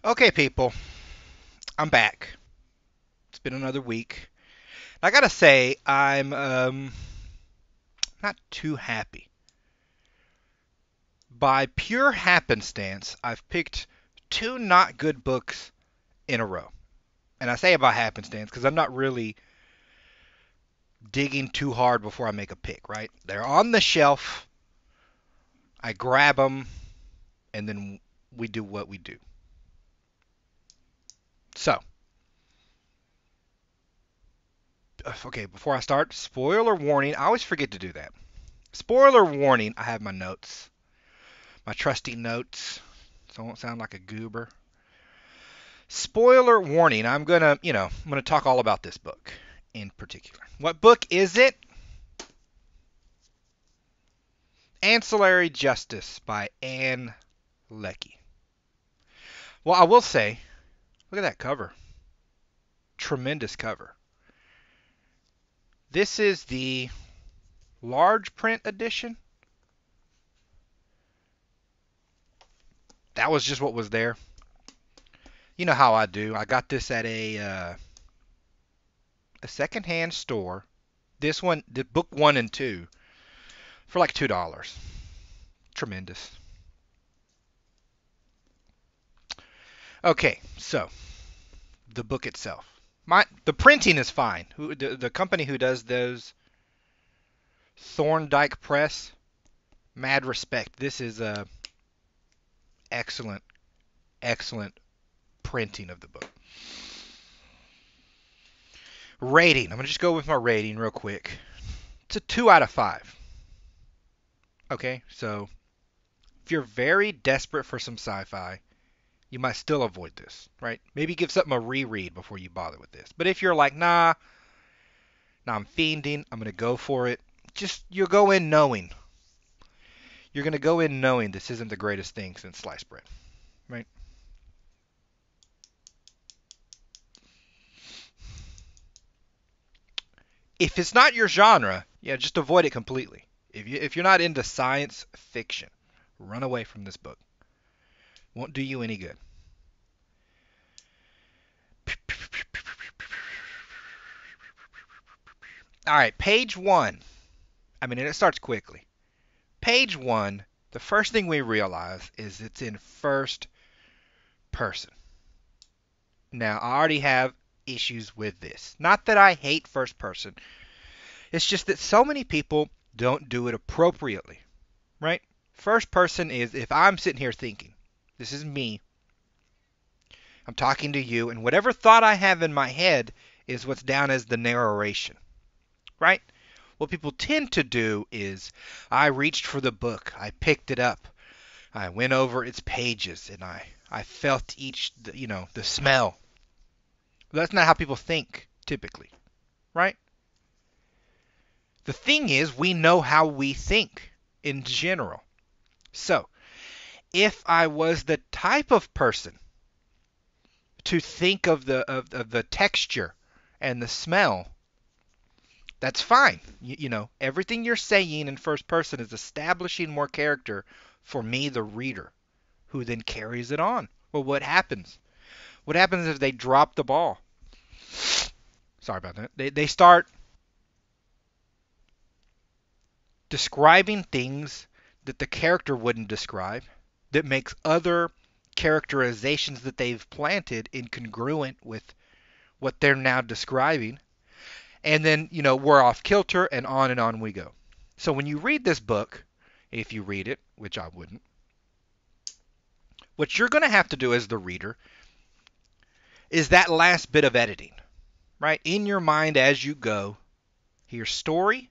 Okay, people, I'm back. It's been another week. I gotta say, I'm not too happy. By pure happenstance, I've picked two not good books in a row. And I say about happenstance because I'm not really digging too hard before I make a pick, right? They're on the shelf. I grab them, and then we do what we do. So, okay, before I start, spoiler warning. I always forget to do that. Spoiler warning, I have my notes. My trusty notes, so I won't sound like a goober. Spoiler warning, I'm gonna talk all about this book in particular. What book is it? Ancillary Justice by Anne Leckie. Well, I will say, look at that cover. Tremendous cover. This is the large print edition. That was just what was there. You know how I do. I got this at a secondhand store. This one, the book 1 and 2, for like $2. Tremendous. Okay, so the book itself. The printing is fine. The company who does those, Thorndike Press, mad respect. This is a excellent, excellent printing of the book. Rating. I'm gonna just go with my rating real quick. It's a 2 out of 5. Okay, so if you're very desperate for some sci-fi, you might still avoid this, right? Maybe give something a reread before you bother with this. But if you're like, nah, I'm fiending, I'm gonna go for it. Just you go in knowing. You're gonna go in knowing this isn't the greatest thing since sliced bread, right? If it's not your genre, yeah, just avoid it completely. If you're not into science fiction, run away from this book. Won't do you any good. All right, page one. I mean, and it starts quickly. Page one. The first thing we realize is it's in first person. Now, I already have issues with this. Not that I hate first person. It's just that so many people don't do it appropriately, right? First person is if I'm sitting here thinking, this is me, I'm talking to you, and whatever thought I have in my head is what's down as the narration, right? What people tend to do is I reached for the book, I picked it up, I went over its pages, and I felt the smell. That's not how people think typically, right? The thing is, we know how we think in general. So, if I was the type of person to think of the texture and the smell, that's fine. Everything you're saying in first person is establishing more character for me, the reader, who then carries it on. Well, what happens? What happens if they drop the ball? Sorry about that. They start describing things that the character wouldn't describe, that makes other characterizations that they've planted incongruent with what they're now describing. And then, we're off kilter and on we go. So when you read this book, if you read it, which I wouldn't, what you're going to have to do as the reader is that last bit of editing, right? In your mind as you go, here's story,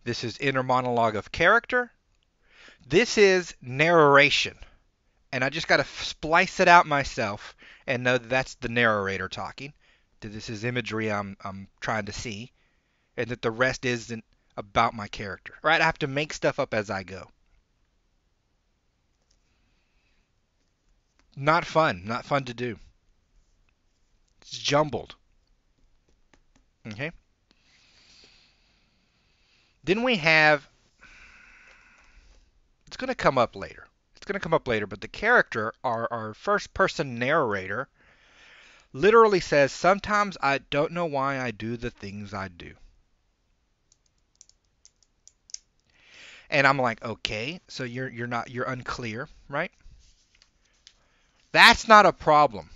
this is inner monologue of character, this is narration. And I just got to splice it out myself and know that that's the narrator talking, that this is imagery I'm trying to see, and that the rest isn't about my character. Right? I have to make stuff up as I go. Not fun. Not fun to do. It's jumbled. Okay? Then we have, it's going to come up later. going to come up later, but the character, our first person narrator, literally says, "Sometimes I don't know why I do the things I do." And I'm like, okay, so you're unclear, right? That's not a problem.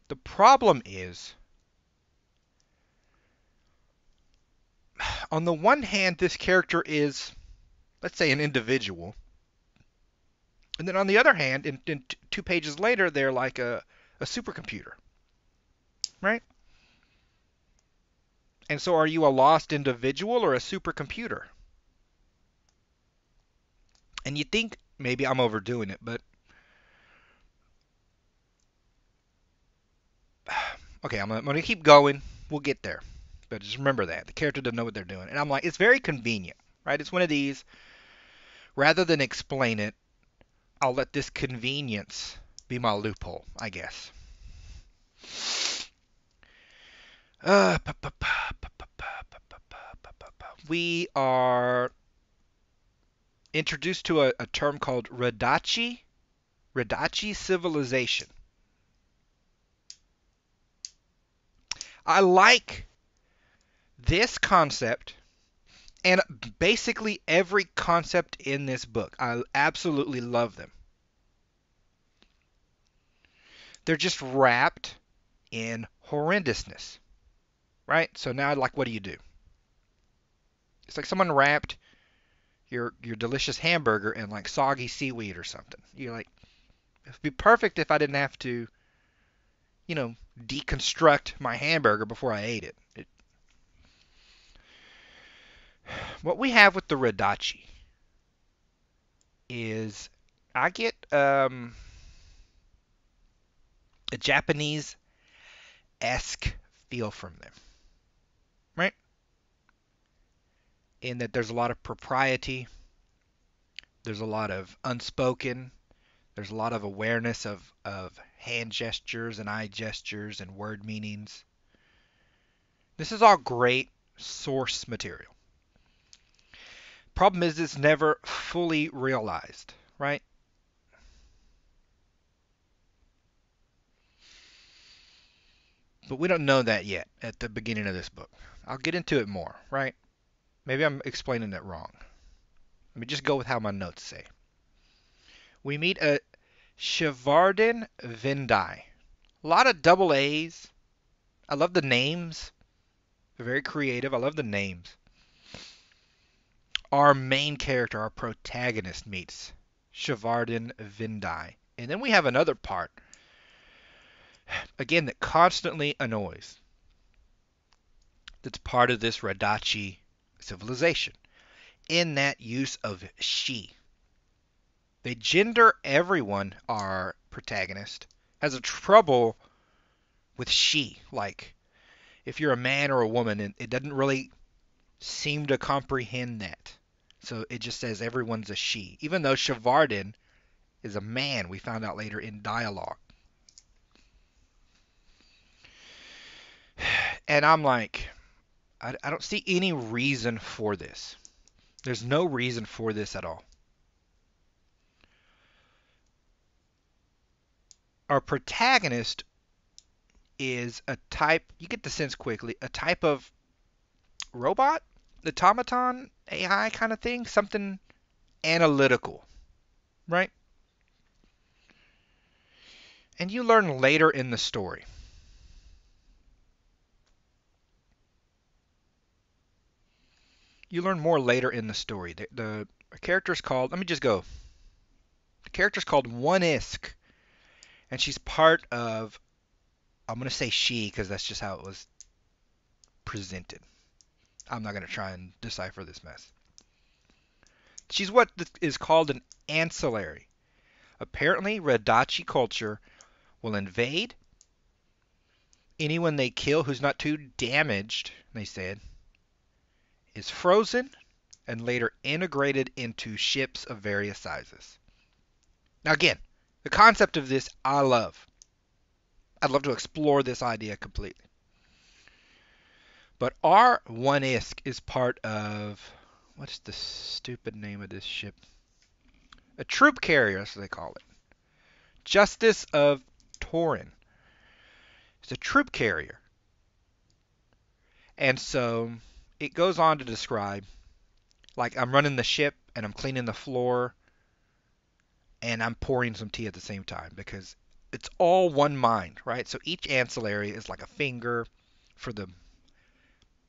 The problem is, on the one hand, this character is, let's say, an individual, and then on the other hand, in 2 pages later, they're like a supercomputer, right? And so, are you a lost individual or a supercomputer? And you think maybe I'm overdoing it, but okay, I'm gonna keep going. We'll get there. But just remember that the character doesn't know what they're doing, and I'm like, it's very convenient, right? It's one of these. Rather than explain it, I'll let this convenience be my loophole, I guess. We are introduced to a term called Radachi civilization. I like this concept and basically every concept in this book. I absolutely love them. They're just wrapped in horrendousness, right? So now, like, what do you do? It's like someone wrapped your delicious hamburger in like soggy seaweed or something. You're like, it'd be perfect if I didn't have to, you know, deconstruct my hamburger before I ate it. What we have with the Radachi is I get a Japanese-esque feel from them, right? In that there's a lot of propriety, there's a lot of unspoken, there's a lot of awareness of hand gestures and eye gestures and word meanings. This is all great source material. Problem is, it's never fully realized, right? But we don't know that yet at the beginning of this book. I'll get into it more, right? Maybe I'm explaining it wrong. Let me just go with how my notes say. We meet a Shivardin Vindai. A lot of double A's. I love the names. They're very creative. I love the names. Our main character, our protagonist, meets Shivardin Vindai. And then we have another part, again, that constantly annoys. That's part of this Radachi civilization. In that use of she. They gender everyone, our protagonist, has a trouble with she. Like, if you're a man or a woman, it doesn't really seem to comprehend that. So it just says everyone's a she. Even though Shivardin is a man, we found out later in dialogue. And I'm like, I don't see any reason for this. There's no reason for this at all. Our protagonist is a type, you get the sense quickly, a type of robot, automaton, AI kind of thing, something analytical, right? And you learn later in the story. You learn more later in the story. The character's called, let me just go. The character's called One Isk, and she's part of, I'm going to say she because that's just how it was presented. I'm not going to try and decipher this mess. She's what is called an ancillary. Apparently, Radachi culture will invade anyone they kill who's not too damaged, they said, is frozen and later integrated into ships of various sizes. Now, again, the concept of this I love. I'd love to explore this idea completely. But our One Isk is part of, what's the stupid name of this ship? A troop carrier, that's what they call it. Justice of Torin. It's a troop carrier. And so it goes on to describe, like, I'm running the ship and I'm cleaning the floor and I'm pouring some tea at the same time because it's all one mind, right? So each ancillary is like a finger for the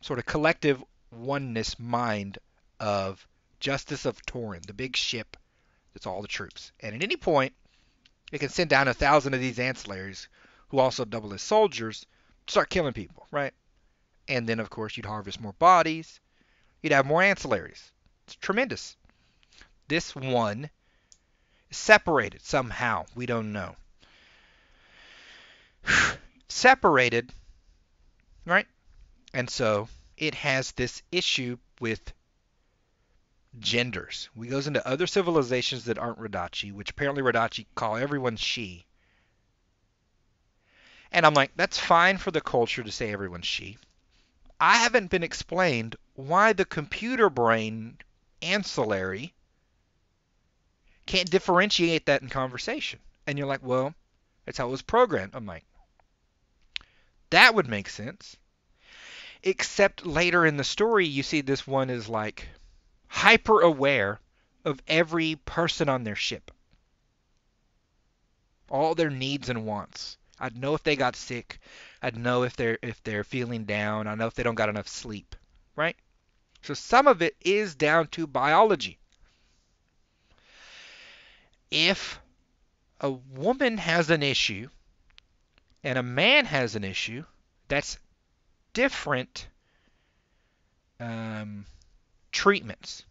sort of collective oneness mind of Justice of Torin, the big ship that's all the troops. And at any point, it can send down 1,000 of these ancillaries who also double as soldiers, start killing people, right? And then, of course, you'd harvest more bodies. You'd have more ancillaries. It's tremendous. This one is separated somehow. We don't know. Separated, right? And so it has this issue with genders. We goes into other civilizations that aren't Radachi, which apparently Radachi call everyone she. And I'm like, that's fine for the culture to say everyone's she. I haven't been explained why the computer brain ancillary can't differentiate that in conversation. And you're like, well, that's how it was programmed. I'm like, that would make sense. Except later in the story, you see this one is like hyper aware of every person on their ship, all their needs and wants. I'd know if they got sick. I'd know if they're feeling down. I know if they don't got enough sleep, right? So some of it is down to biology. If a woman has an issue and a man has an issue, that's different treatments.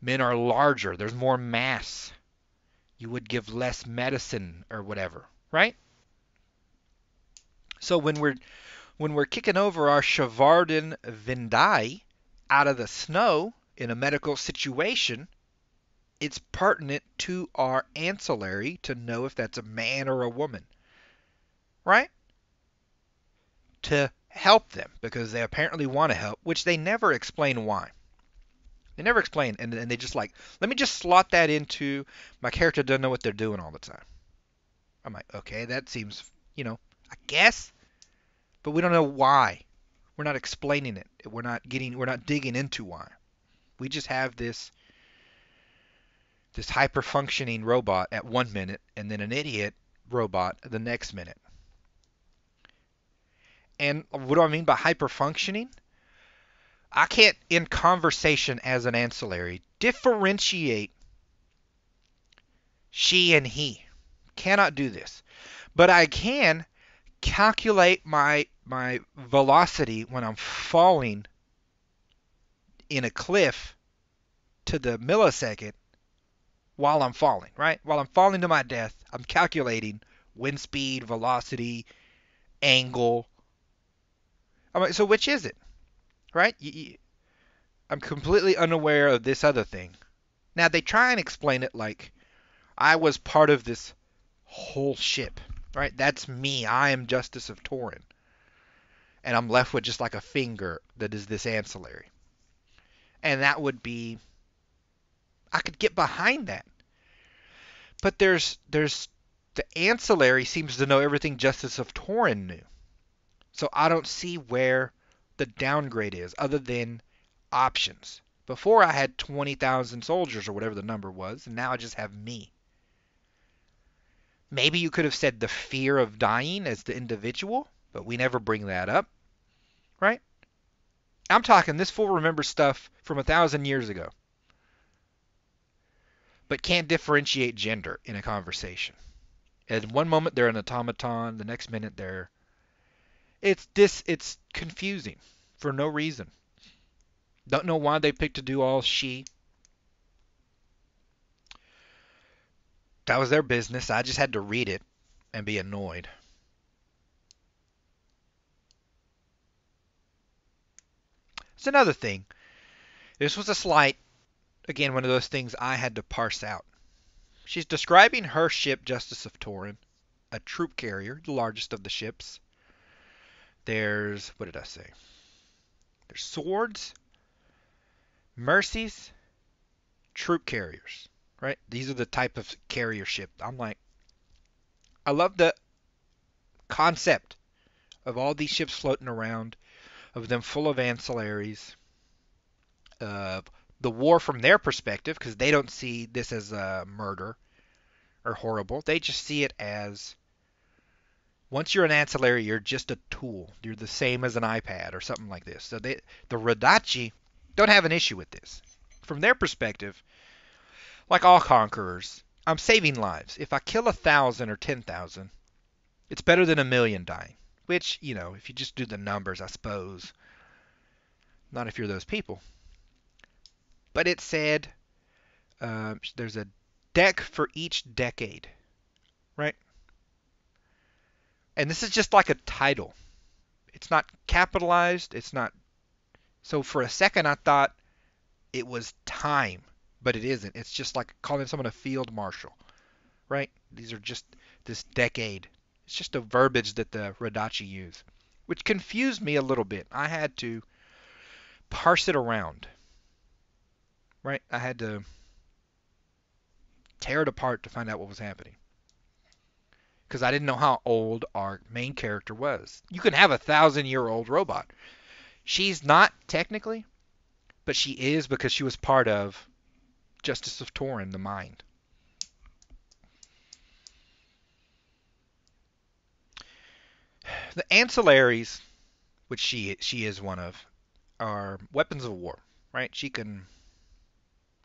Men are larger. There's more mass. You would give less medicine or whatever, right? So when we're kicking over our Shavardan Vindai out of the snow in a medical situation, it's pertinent to our ancillary to know if that's a man or a woman, right? To help them because they apparently want to help, which they never explain why. They never explain, and they just like, let me just slot that into my character doesn't know what they're doing all the time. I'm like, okay, that seems, I guess, but we don't know why. We're not explaining it. We're not digging into why. We just have this hyper functioning robot at 1 minute and then an idiot robot the next minute. And what do I mean by hyper functioning? I can't, in conversation as an ancillary, differentiate she and he. Cannot do this. But I can calculate my velocity when I'm falling in a cliff to the millisecond while I'm falling, right? While I'm falling to my death, I'm calculating wind speed, velocity, angle. I'm like, so which is it? Right? I'm completely unaware of this other thing. Now, they try and explain it like I was part of this whole ship, right? That's me. I am Justice of Torin. And I'm left with just like a finger that is this ancillary. And that would be, I could get behind that. But there's the ancillary seems to know everything Justice of Torin knew. So I don't see where the downgrade is other than options. Before I had 20,000 soldiers or whatever the number was, and now I just have me. Maybe you could have said the fear of dying as the individual, but we never bring that up, right? I'm talking this fool remembers stuff from 1,000 years ago, but can't differentiate gender in a conversation. At one moment they're an automaton, the next minute they're... It's confusing for no reason. Don't know why they picked to do all she. That was their business. I just had to read it and be annoyed. It's another thing. This was a slight, again, one of those things I had to parse out. She's describing her ship, Justice of Torin, a troop carrier, the largest of the ships. There's, what did I say? There's swords, mercies, troop carriers. right? These are the type of carrier ship. I'm like, I love the concept of all these ships floating around, of them full of ancillaries, of the war from their perspective, because they don't see this as a murder or horrible. They just see it as, once you're an ancillary, you're just a tool. You're the same as an iPad or something like this. So the Rodachi don't have an issue with this. From their perspective, like all conquerors, I'm saving lives. If I kill 1,000 or 10,000, it's better than 1,000,000 dying. Which, if you just do the numbers, I suppose, not if you're those people. But it said there's a deck for each decade, right? And this is just like a title. It's not capitalized. It's not. So for a second, I thought it was time, but it isn't. It's just like calling someone a field marshal, right? These are just this decade. It's just a verbiage that the Rodachi use, which confused me a little bit. I had to parse it around, right? I had to tear it apart to find out what was happening, because I didn't know how old our main character was. You can have 1,000-year-old robot. She's not technically, but she is, because she was part of Justice of Torin, the Mind. The ancillaries, which she is one of, are weapons of war, right? She can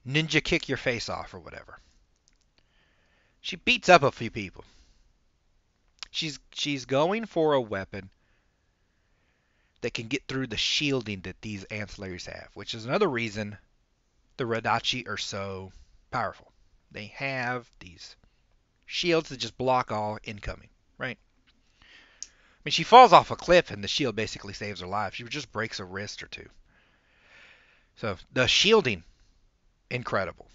ninja kick your face off or whatever. She beats up a few people. She's going for a weapon that can get through the shielding that these ancillaries have, which is another reason the Rodachi are so powerful. They have these shields that just block all incoming, right? I mean, she falls off a cliff and the shield basically saves her life. She just breaks a wrist or two. So the shielding, incredible.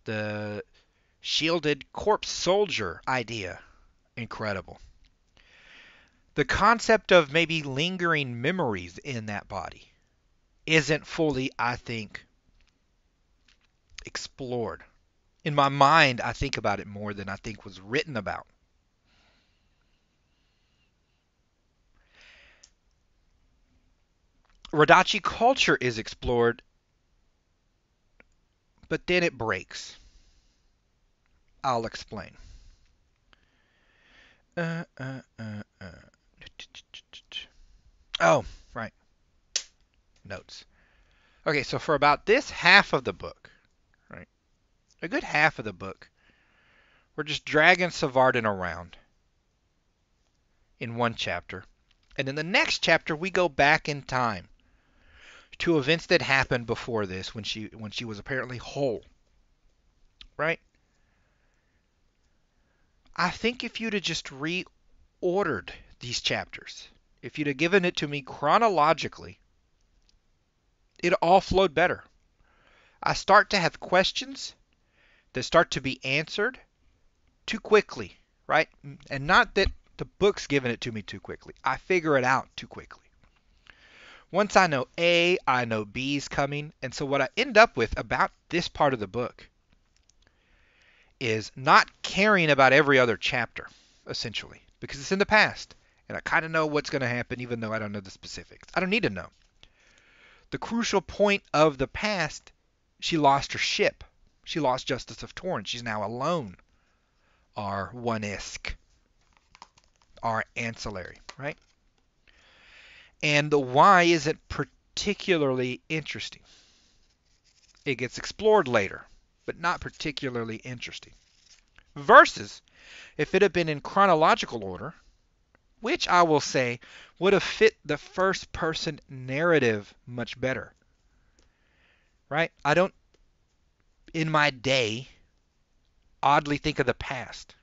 The shielded corpse soldier idea, incredible. The concept of maybe lingering memories in that body isn't fully, I think, explored. In my mind, I think about it more than I think was written about. Rodachi culture is explored, but then it breaks. I'll explain. Uh, uh, uh, uh. Oh, right. Notes. Okay, so for about this half of the book, right, a good half of the book, we're just dragging Savardin around in one chapter. And in the next chapter, we go back in time to events that happened before this, when she was apparently whole, right? I think if you'd have just reordered these chapters, if you'd have given it to me chronologically, it all flowed better. I start to have questions that start to be answered too quickly, right? And not that the book's giving it to me too quickly. I figure it out too quickly. Once I know A, I know B's coming. And so what I end up with about this part of the book is not caring about every other chapter, essentially, because it's in the past. And I kind of know what's going to happen, even though I don't know the specifics. I don't need to know. The crucial point of the past, she lost her ship. She lost Justice of Torin. She's now alone. Our one-isk. Our ancillary, right? And the why isn't particularly interesting. It gets explored later, but not particularly interesting. Versus, if it had been in chronological order, which I will say would have fit the first person narrative much better. Right? I don't, in my day, oddly think of the past.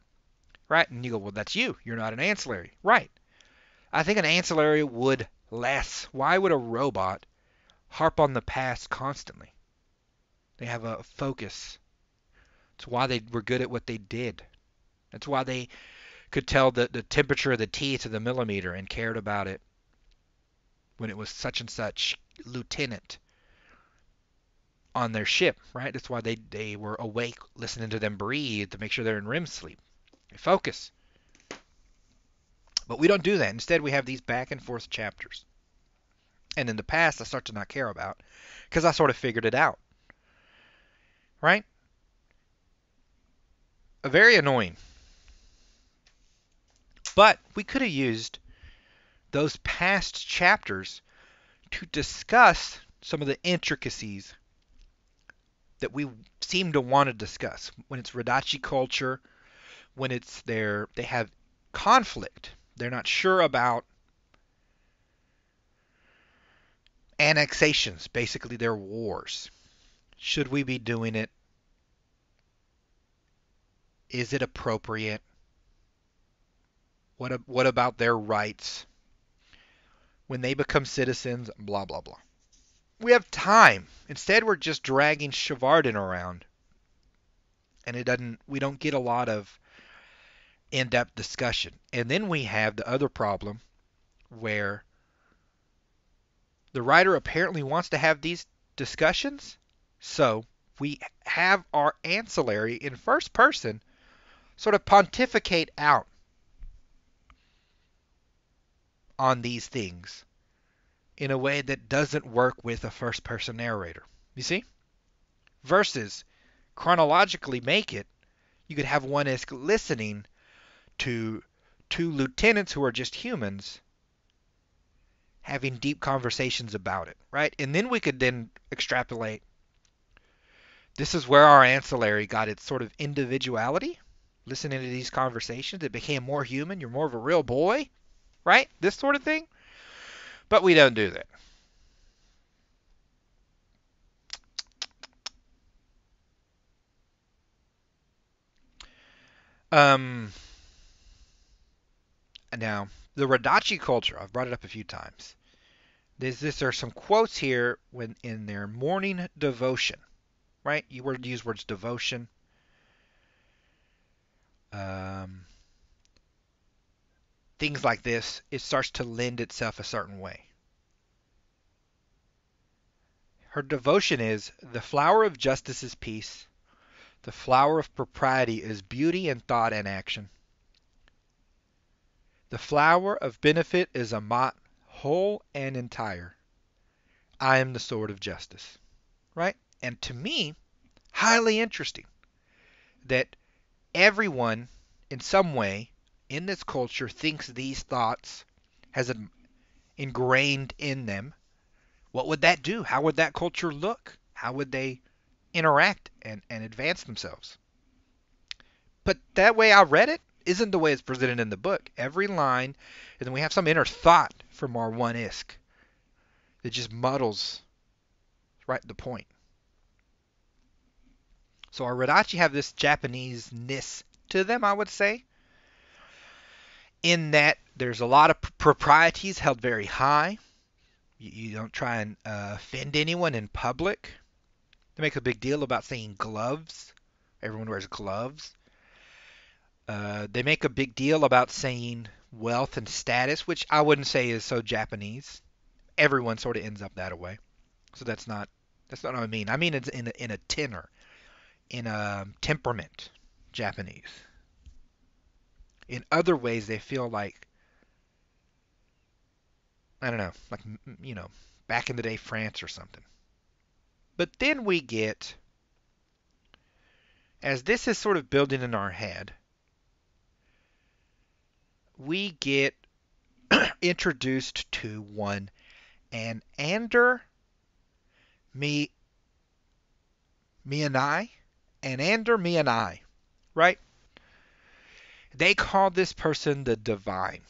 Right? And you go, well, that's you. You're not an ancillary. Right. I think an ancillary would less. Why would a robot harp on the past constantly? They have a focus. It's why they were good at what they did. That's why they could tell the temperature of the tea to the millimeter and cared about it when it was such and such lieutenant. on their ship, right? That's why they were awake, listening to them breathe to make sure they're in REM sleep. They focus. But we don't do that. Instead, we have these back and forth chapters. And in the past, I start to not care about because I sort of figured it out, right? Very annoying. But we could have used those past chapters to discuss some of the intricacies that we seem to want to discuss. When it's Radachi culture, when they have conflict, they're not sure about annexations, basically their wars. Should we be doing it? Is it appropriate? What about their rights? When they become citizens, blah, blah, blah. We have time. Instead, we're just dragging Shevardin around. And we don't get a lot of in-depth discussion. And then we have the other problem where the writer apparently wants to have these discussions. So we have our ancillary in first person sort of pontificate out on these things in a way that doesn't work with a first person narrator. You see? Versus chronologically make it, you could have one ISK listening to two lieutenants who are just humans having deep conversations about it, right? And then we could then extrapolate. This is where our ancillary got its sort of individuality. Listening to these conversations, it became more human. You're more of a real boy, right? This sort of thing. But we don't do that. Now, the Radachi culture, I've brought it up a few times. There are some quotes here when in their morning devotion, right? You would use words devotion. Things like this, it starts to lend itself a certain way. Her devotion is, the flower of justice is peace. The flower of propriety is beauty and thought and action. The flower of benefit is Amat, whole and entire. I am the sword of justice. Right? And to me, highly interesting that everyone in some way in this culture thinks these thoughts has ingrained in them. What would that do? How would that culture look? How would they interact and advance themselves? But that way I read it isn't the way it's presented in the book. Every line, and then we have some inner thought from our one ISK that just muddles right the point. So our Radachi have this Japanese-ness to them, I would say, in that there's a lot of proprieties held very high. You don't try and offend anyone in public. They make a big deal about saying gloves. Everyone wears gloves. They make a big deal about saying wealth and status, which I wouldn't say is so Japanese. Everyone sort of ends up that way. So that's not what I mean. I mean it's in a tenor, in a temperament, Japanese. In other ways, they feel like, I don't know, like, back in the day France or something. But then we get, as this is sort of building in our head, we get introduced to one, and Ander Mianai, right? They call this person the divine.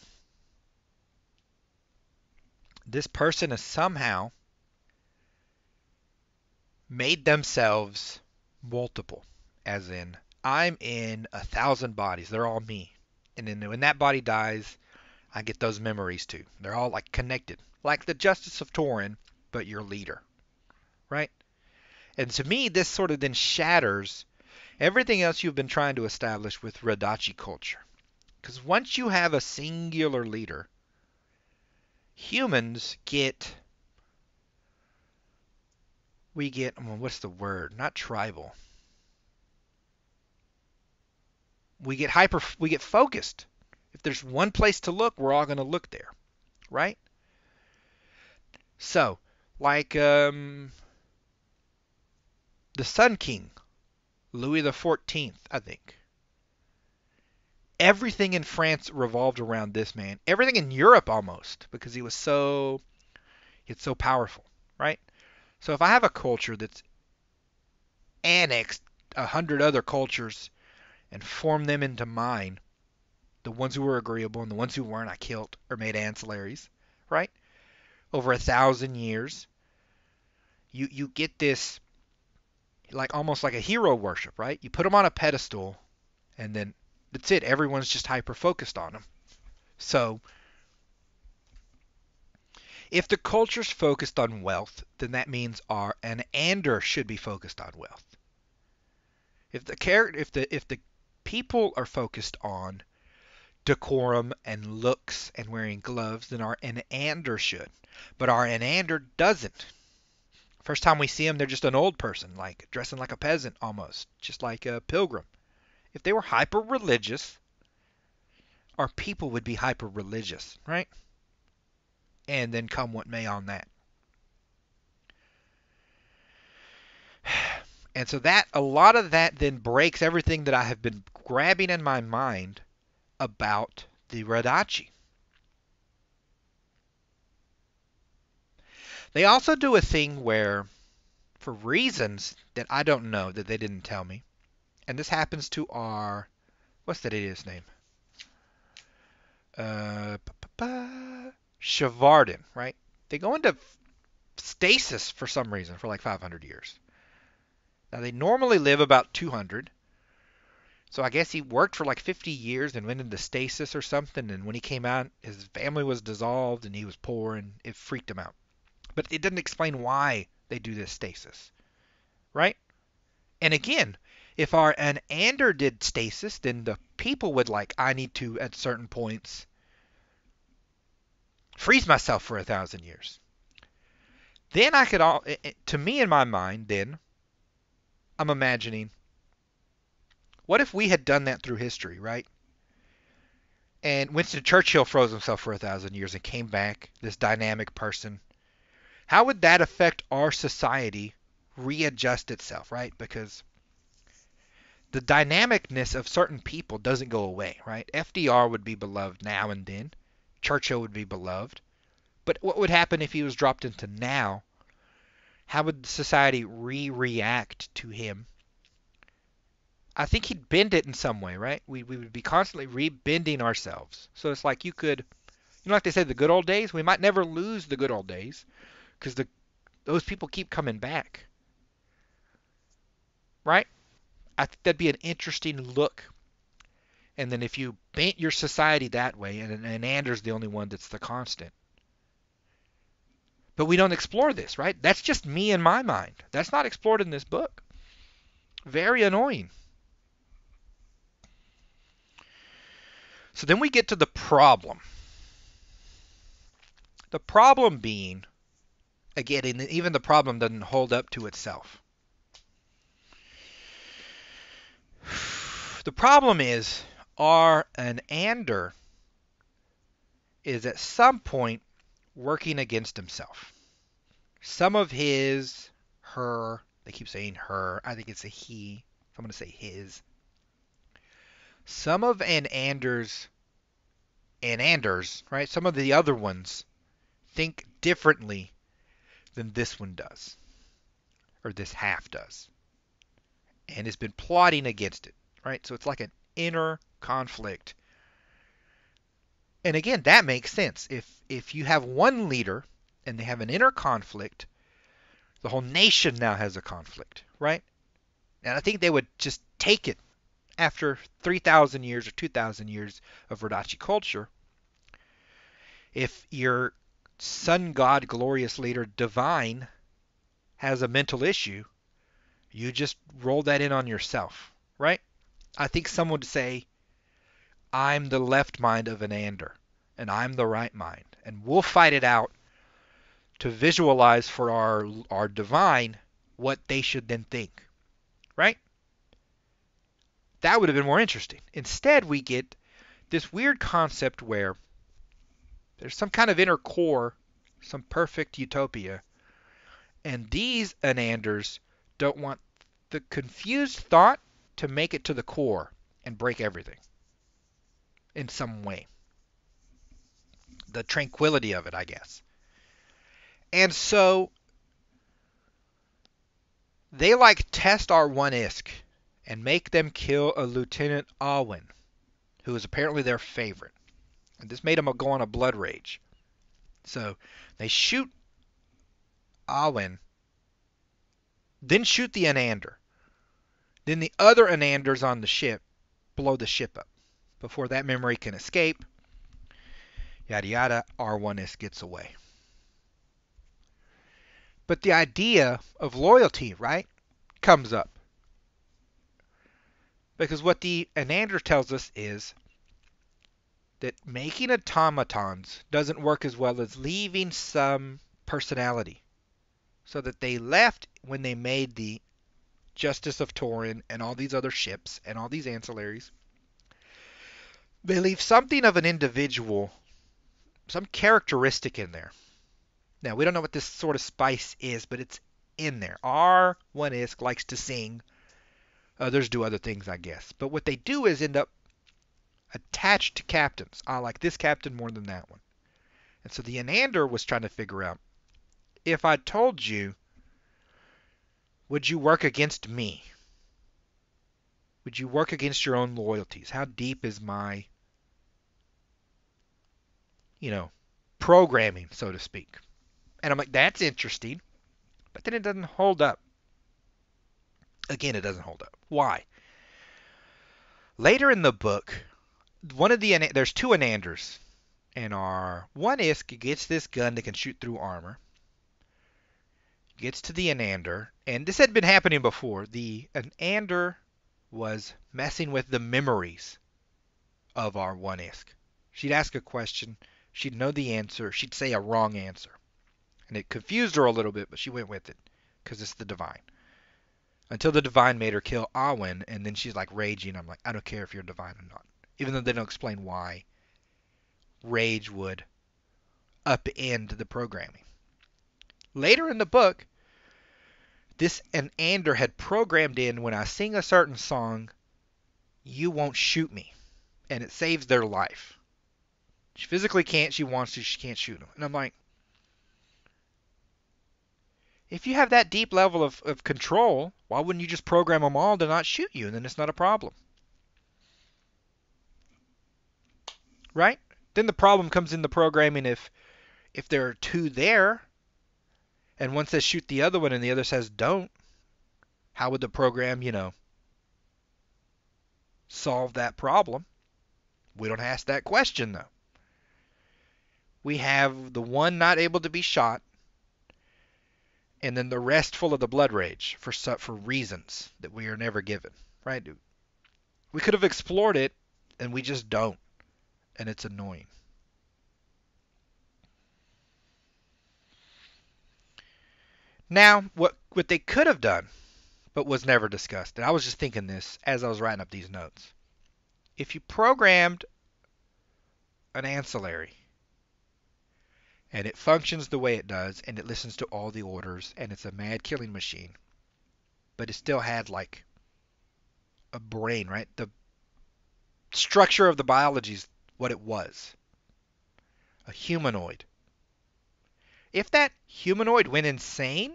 This person has somehow made themselves multiple, as in, I'm in 1,000 bodies. They're all me. And then when that body dies, I get those memories too. They're all like connected. Like the Justice of Torin, but your leader. Right? And to me, this sort of then shatters everything else you've been trying to establish with Radachi culture. Because once you have a singular leader, humans get we get, well, what's the word? Not tribal. We get focused. If there's one place to look, we're all going to look there, right? So, like the Sun King, Louis the 14th, I think. Everything in France revolved around this man. Everything in Europe almost, because it's so powerful, right? So if I have a culture that's annexed 100 other cultures and formed them into mine, the ones who were agreeable and the ones who weren't, I killed or made ancillaries, right? Over 1,000 years, you get this like almost like a hero worship, right? You put them on a pedestal, and then that's it. Everyone's just hyper focused on them. So if the culture's focused on wealth, then that means an ander should be focused on wealth. If the people are focused on decorum and looks and wearing gloves, then our ander should. But our ander doesn't. First time we see them, they're just an old person, like dressing like a peasant almost, just like a pilgrim. If they were hyper religious, our people would be hyper religious, right? And then come what may on that. And so that a lot of that then breaks everything that I have been grabbing in my mind about the Radachi. They also do a thing where, for reasons that I don't know, that they didn't tell me, and this happens to our, what's that idiot's name? Shavardin, right? They go into stasis for some reason for like 500 years. Now they normally live about 200. So I guess he worked for like 50 years and went into stasis or something, and when he came out, his family was dissolved and he was poor and it freaked him out. But it doesn't explain why they do this stasis, right? And again, if an Ander did stasis, then the people would like, I need to, at certain points, freeze myself for 1,000 years. Then I could to me in my mind, then, I'm imagining, what if we had done that through history, right? And Winston Churchill froze himself for 1,000 years and came back, this dynamic person. How would that affect our society readjust itself, right? Because the dynamicness of certain people doesn't go away, right? FDR would be beloved now and then. Churchill would be beloved. But what would happen if he was dropped into now? How would society react to him? I think he'd bend it in some way, right? We would be constantly rebending ourselves. So it's like like they said, the good old days, we might never lose the good old days because those people keep coming back, right? I think that'd be an interesting look. And then if you bent your society that way, and Anders the only one that's the constant. But we don't explore this, right? That's just me in my mind. That's not explored in this book. Very annoying. So then we get to the problem. The problem being, again, even the problem doesn't hold up to itself. The problem is, an Ander is at some point working against himself. Some of they keep saying her, I think it's a he, so I'm going to say his. Some of Anders, right? Some of the other ones think differently than this one does, or this half does, and has been plotting against it, right? So it's like an inner conflict. And again, that makes sense. If you have one leader and they have an inner conflict, the whole nation now has a conflict, right? And I think they would just take it after 3,000 years or 2,000 years of Radachi culture. If your sun god, glorious leader, divine, has a mental issue, you just roll that in on yourself, right? I think someone would say, I'm the left mind of an Ander, and I'm the right mind, and we'll fight it out to visualize for our divine what they should then think, right? That would have been more interesting. Instead, we get this weird concept where there's some kind of inner core, some perfect utopia, and these Ananders don't want the confused thought to make it to the core and break everything in some way. The tranquility of it, I guess. And so they like test our one ISK and make them kill a Lieutenant Alwyn, who is apparently their favorite. And this made them go on a blood rage. So they shoot Alwyn, then shoot the Anander. Then the other Ananders on the ship blow the ship up. Before that memory can escape, yada yada, R1S gets away. But the idea of loyalty, right, comes up. Because what the Anander tells us is that making automatons doesn't work as well as leaving some personality. So that they left when they made the Justice of Torin and all these other ships and all these ancillaries. They leave something of an individual, some characteristic in there. Now, we don't know what this sort of spice is, but it's in there. Our one ISK likes to sing. Others do other things, I guess. But what they do is end up attached to captains. I like this captain more than that one. And so the Anander was trying to figure out, if I told you, would you work against me? Would you work against your own loyalties? How deep is my, programming, so to speak? And I'm like, that's interesting. But then it doesn't hold up. Again, it doesn't hold up. Why? Later in the book, there's two Ananders. And our one ISK gets this gun that can shoot through armor. Gets to the Anander. And this had been happening before. The Anander was messing with the memories of our one ISK. She'd ask a question. She'd know the answer. She'd say a wrong answer. And it confused her a little bit, but she went with it. Because it's the Divine. Until the Divine made her kill Alwyn, and then she's like raging. I'm like, I don't care if you're Divine or not. Even though they don't explain why rage would upend the programming. Later in the book, this Anander had programmed in, when I sing a certain song, you won't shoot me. And it saves their life. She physically can't, she wants to, she can't shoot them. And I'm like, if you have that deep level of control, why wouldn't you just program them all to not shoot you, and then it's not a problem? Right? Then the problem comes in the programming if there are two there, and one says shoot the other one and the other says don't, how would the program, solve that problem? We don't ask that question, though. We have the one not able to be shot, and then the rest full of the blood rage for reasons that we are never given, right? We could have explored it, and we just don't, and it's annoying. Now, what they could have done, but was never discussed, and I was just thinking this as I was writing up these notes. If you programmed an ancillary, and it functions the way it does, and it listens to all the orders, and it's a mad killing machine, but it still had like a brain, right? The structure of the biology is what it was. A humanoid. If that humanoid went insane,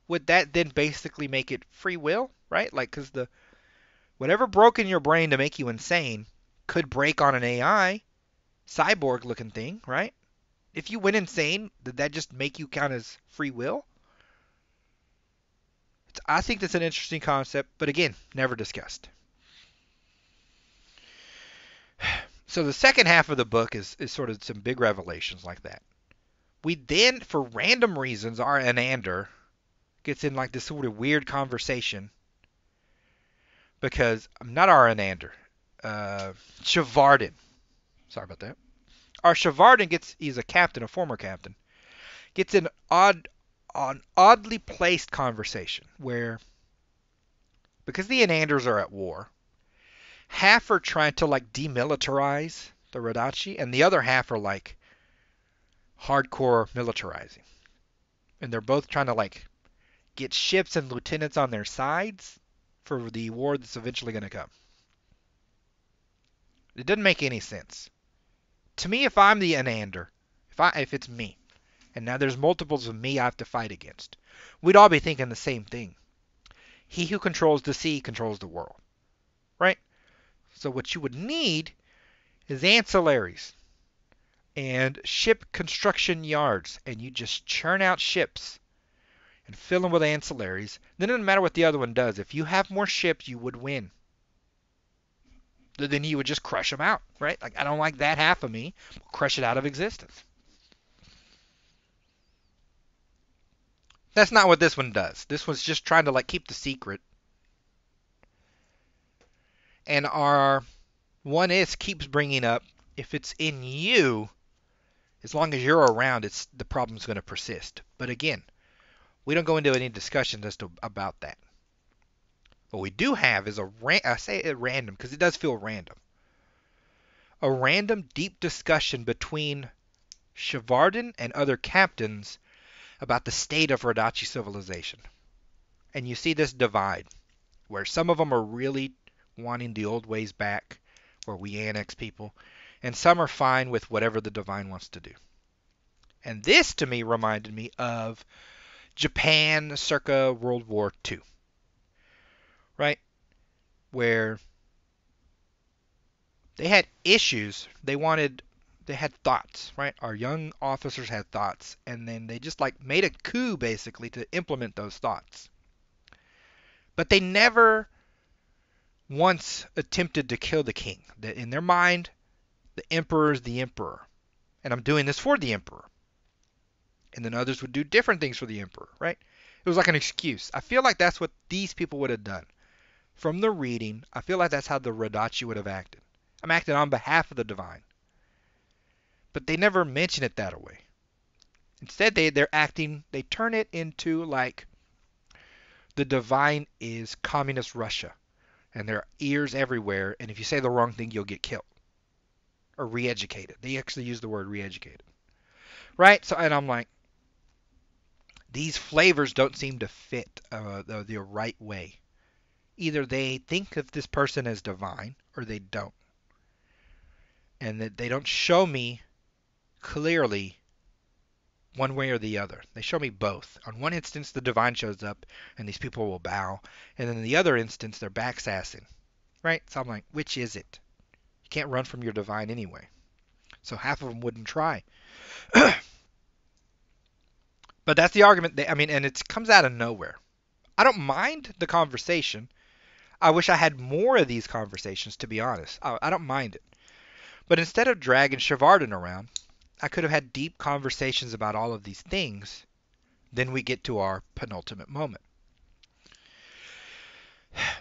would that then basically make it free will, right? Like, because whatever broke in your brain to make you insane could break on an AI, cyborg-looking thing, right? If you went insane, did that just make you count as free will? I think that's an interesting concept, but again, never discussed. So the second half of the book is sort of some big revelations like that. We then, for random reasons, our Anander gets in like this sort of weird conversation. Because, not our Anander, Shevardin. Sorry about that. Our Shevardin he's a captain, a former captain, gets in odd an oddly placed conversation where, because the Ananders are at war, half are trying to like demilitarize the Rodachi, and the other half are like hardcore militarizing. And they're both trying to like get ships and lieutenants on their sides for the war that's eventually going to come. It doesn't make any sense. To me, if I'm the Anander, if it's me, and now there's multiples of me I have to fight against, we'd all be thinking the same thing. He who controls the sea controls the world, right? So what you would need is ancillaries and ship construction yards, and you just churn out ships and fill them with ancillaries. Then it doesn't matter what the other one does. If you have more ships, you would win. Then you would just crush them out, right? Like, I don't like that half of me. Crush it out of existence. That's not what this one does. This one's just trying to like keep the secret. And our one is keeps bringing up, if it's in you, as long as you're around, the problem's going to persist. But again, we don't go into any discussions about that. What we do have is I say it random because it does feel random. A random deep discussion between Shevardin and other captains about the state of Rodachi civilization. And you see this divide, where some of them are really wanting the old ways back, where we annex people, and some are fine with whatever the Divine wants to do. And this, to me, reminded me of Japan circa World War II, right? Where they had issues, they had thoughts, right? Our young officers had thoughts, and then they just like made a coup basically to implement those thoughts. But they never once attempted to kill the king. That in their mind, the emperor is the emperor, and I'm doing this for the emperor. And then others would do different things for the emperor, right? It was like an excuse. I feel like that's what these people would have done. From the reading, I feel like that's how the Rodachi would have acted. I'm acting on behalf of the divine. But they never mention it that way. Instead, they turn it into like the divine is communist Russia, and there are ears everywhere, and if you say the wrong thing, you'll get killed. Or re-educated. They actually use the word re-educated. Right? So, and I'm like, these flavors don't seem to fit the right way. Either they think of this person as divine, or they don't. And that they don't show me clearly one way or the other. They show me both. On one instance, the divine shows up, and these people will bow. And then in the other instance, they're backsassing. Right? So I'm like, which is it? You can't run from your divine anyway. So half of them wouldn't try. But that's the argument. And it comes out of nowhere. I don't mind the conversation. I wish I had more of these conversations, to be honest. I don't mind it. But instead of dragging Shevardin around, I could have had deep conversations about all of these things. Then we get to our penultimate moment.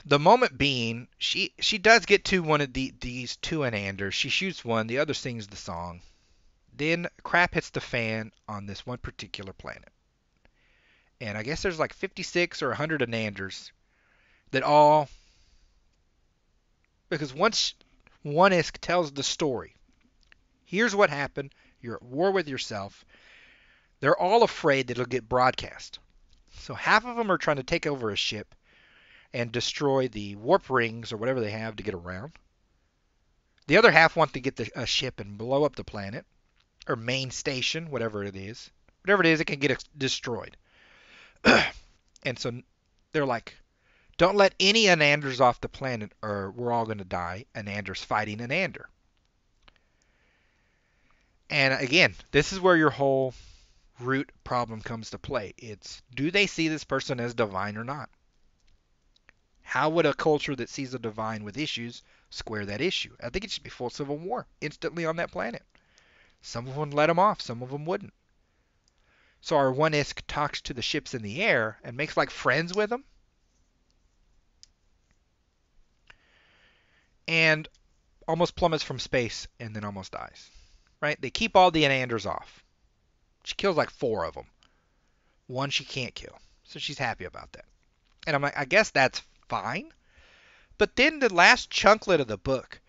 The moment being, she does get to one of these two Ananders. She shoots one, the other sings the song. Then crap hits the fan on this one particular planet. And I guess there's like 56 or 100 Ananders that all... Because once one Isk tells the story, here's what happened, you're at war with yourself, they're all afraid that it'll get broadcast. So half of them are trying to take over a ship and destroy the warp rings or whatever they have to get around. The other half want to get a ship and blow up the planet, or main station, whatever it is. Whatever it is, it can get destroyed. And so they're like, don't let any Ananders off the planet or we're all going to die. Ananders fighting Anander. And again, this is where your whole root problem comes to play. It's, do they see this person as divine or not? How would a culture that sees a divine with issues square that issue? I think it should be full civil war instantly on that planet. Some of them let them off, some of them wouldn't. So our one Isk talks to the ships in the air and makes like friends with them. And almost plummets from space and then almost dies. Right? They keep all the Ananders off. She kills like 4 of them. One she can't kill. So she's happy about that. And I'm like, I guess that's fine. But then the last chunklet of the book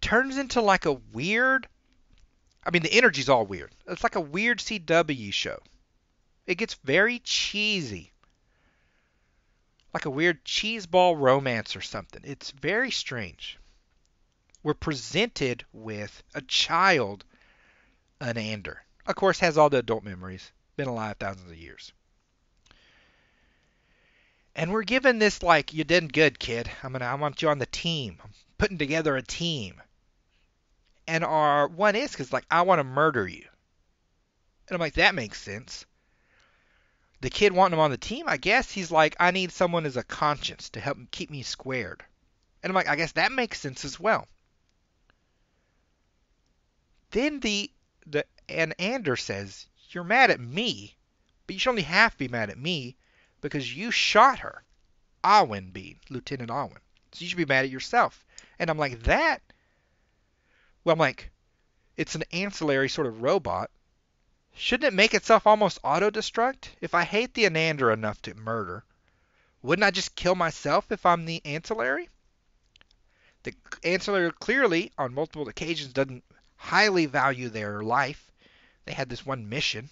turns into like a weird, I mean, the energy's all weird. It's like a weird CW show. It gets very cheesy. Like a weird cheeseball romance or something. It's very strange. We're presented with a child, an Ander. Of course, has all the adult memories. Been alive thousands of years. And we're given this like, you did good, kid. I want you on the team. I'm putting together a team. And our one is like, I want to murder you. And I'm like, that makes sense. The kid wanting him on the team, I guess he's like, I need someone as a conscience to help keep me squared. And I'm like, I guess that makes sense as well. Then and Ander says, you're mad at me, but you should only half be mad at me because you shot her. Alwyn being Lieutenant Alwyn. So you should be mad at yourself. And I'm like, that? Well, I'm like, it's an ancillary sort of robot. Shouldn't it make itself almost auto-destruct? If I hate the Anander enough to murder, wouldn't I just kill myself if I'm the ancillary? The ancillary clearly, on multiple occasions, doesn't highly value their life. They had this one mission.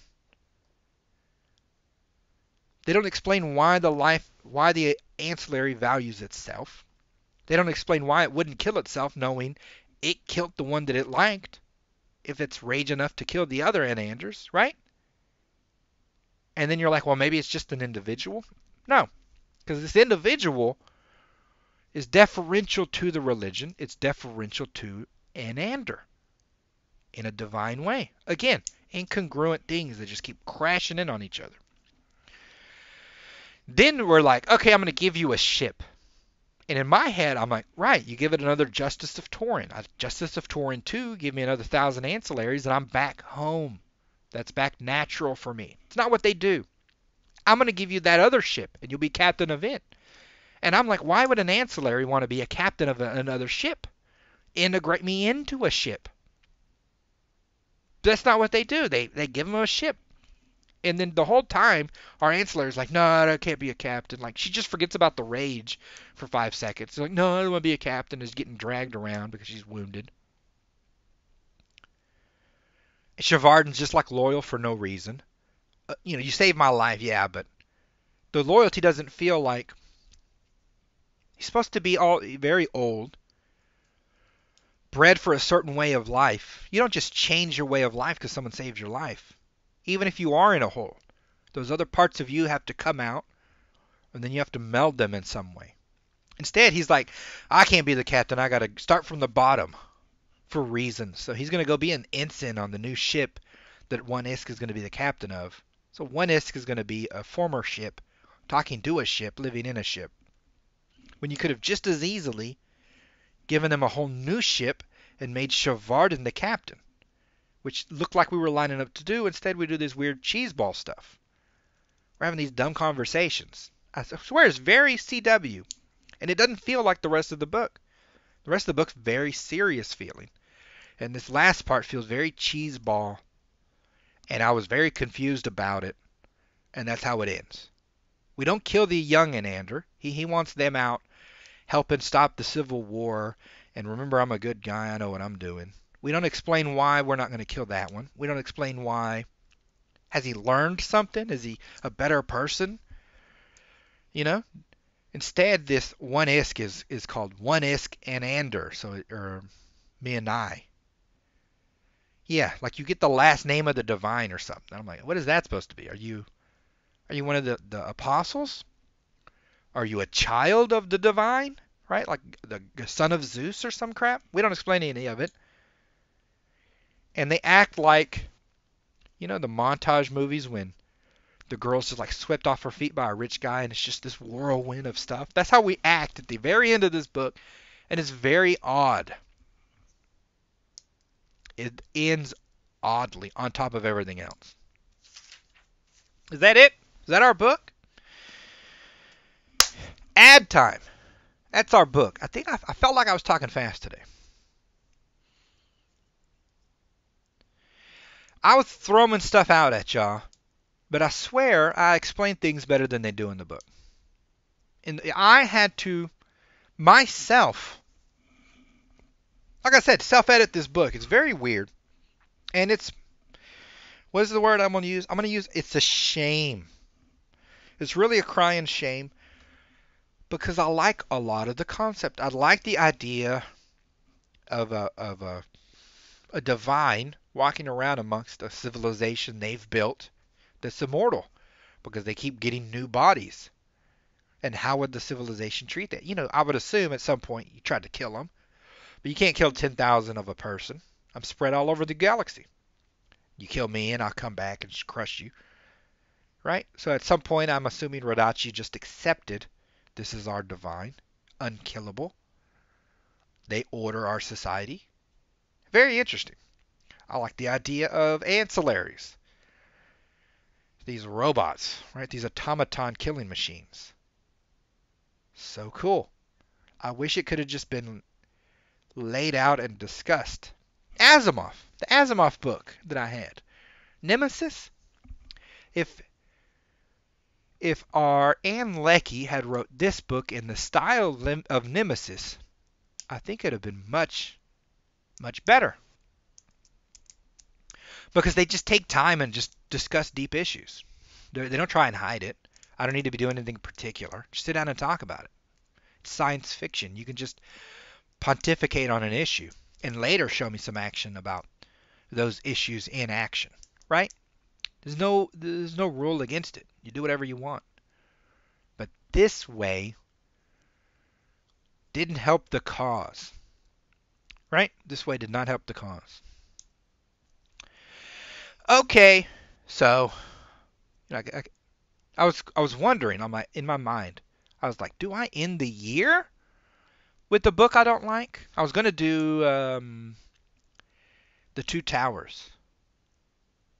They don't explain why the ancillary values itself. They don't explain why it wouldn't kill itself knowing it killed the one that it liked if it's rage enough to kill the other Ananders, right? And then you're like, well, maybe it's just an individual. No, because this individual is deferential to the religion. It's deferential to Anander in a divine way. Again, incongruent things that just keep crashing in on each other. Then we're like, okay, I'm going to give you a ship. And in my head, I'm like, right, you give it another Justice of Torin. Justice of Torin 2, give me another 1,000 ancillaries, and I'm back home. That's back natural for me. It's not what they do. I'm going to give you that other ship, and you'll be captain of it. And I'm like, why would an ancillary want to be a captain of another ship? Integrate me into a ship. That's not what they do. They give them a ship. And then the whole time, our ancillary is like, no, I can't be a captain. Like, she just forgets about the rage for 5 seconds. Like, no, I don't want to be a captain. Is getting dragged around because she's wounded. Chavarden's just like loyal for no reason. You saved my life, yeah, but the loyalty doesn't feel like... He's supposed to be very old, bred for a certain way of life. You don't just change your way of life because someone saved your life. Even if you are in a hole, those other parts of you have to come out, and then you have to meld them in some way. Instead, he's like, I can't be the captain. I got to start from the bottom for reasons. So he's going to go be an ensign on the new ship that One Isk is going to be the captain of. So One Isk is going to be a former ship, talking to a ship, living in a ship. When you could have just as easily given them a whole new ship and made Chavarden the captain, which looked like we were lining up to do. Instead, we do this weird cheeseball stuff. We're having these dumb conversations. I swear it's very CW, and it doesn't feel like the rest of the book. The rest of the book's very serious feeling, and this last part feels very cheeseball, and I was very confused about it, and that's how it ends. We don't kill the young Anander. He wants them out helping stop the Civil War, and remember, I'm a good guy. I know what I'm doing. We don't explain why we're not going to kill that one. We don't explain why. Has he learned something? Is he a better person? Instead, this One Isk is called One Isk Anander, or me and I. Yeah, like you get the last name of the divine or something. I'm like, what is that supposed to be? Are you one of the apostles? Are you a child of the divine? Right? Like the son of Zeus or some crap? We don't explain any of it. And they act like, the montage movies when the girl's just like swept off her feet by a rich guy and it's just this whirlwind of stuff. That's how we act at the very end of this book, and it's very odd. It ends oddly on top of everything else. Is that it? Is that our book? Ad time. That's our book. I think I felt like I was talking fast today. I was throwing stuff out at y'all But I swear I explain things better than they do in the book. And I had to myself, like I said, self-edit this book. It's very weird. And it's, what is the word I'm going to use? I'm going to use, it's a shame. It's really a crying shame because I like a lot of the concept. I like the idea of a divine walking around amongst a civilization they've built that's immortal because they keep getting new bodies. And how would the civilization treat that? You know, I would assume at some point you tried to kill them, but you can't kill 10,000 of a person. I'm spread all over the galaxy. You kill me and I'll come back and crush you. Right? So at some point I'm assuming Radachi just accepted this is our divine, unkillable. They order our society. Very interesting. I like the idea of ancillaries. These robots, right? These automaton killing machines. So cool. I wish it could have just been laid out and discussed. Asimov, the Asimov book that I had. Nemesis. If our Ann Leckie had wrote this book in the style of Nemesis, I think it'd have been much, much better. Because they just take time and just discuss deep issues. They don't try and hide it. I don't need to be doing anything particular. Just sit down and talk about it. It's science fiction. You can just pontificate on an issue and later show me some action about those issues in action. Right? There's no rule against it. You do whatever you want. But this way didn't help the cause. Right? This way did not help the cause. Okay, so you know, I was wondering in my mind. I was like, do I end the year with the book I don't like? I was gonna do the Two Towers,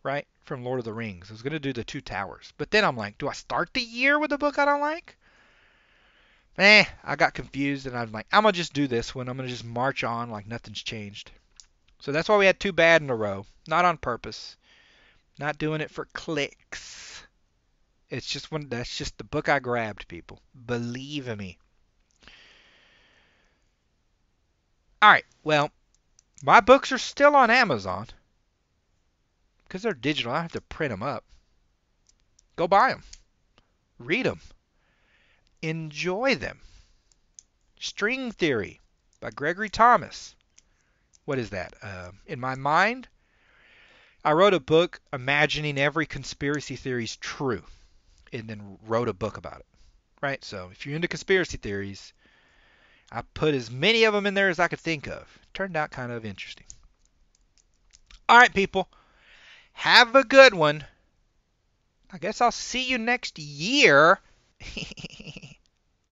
right, from Lord of the Rings. I was gonna do the Two Towers, but then I'm like, do I start the year with a book I don't like? I got confused and I'm like, I'm gonna just do this one. I'm gonna just march on like nothing's changed. So that's why we had two bad in a row. Not on purpose. Not doing it for clicks. It's just that's just the book I grabbed, people. Believe me. Alright, well, my books are still on Amazon. Because they're digital, I don't have to print them up. Go buy them. Read them. Enjoy them. String Theory by Gregory Thomas. What is that? In my mind, I wrote a book imagining every conspiracy theory is true. And then wrote a book about it. Right? So if you're into conspiracy theories, I put as many of them in there as I could think of. Turned out kind of interesting. All right, people. Have a good one. I guess I'll see you next year.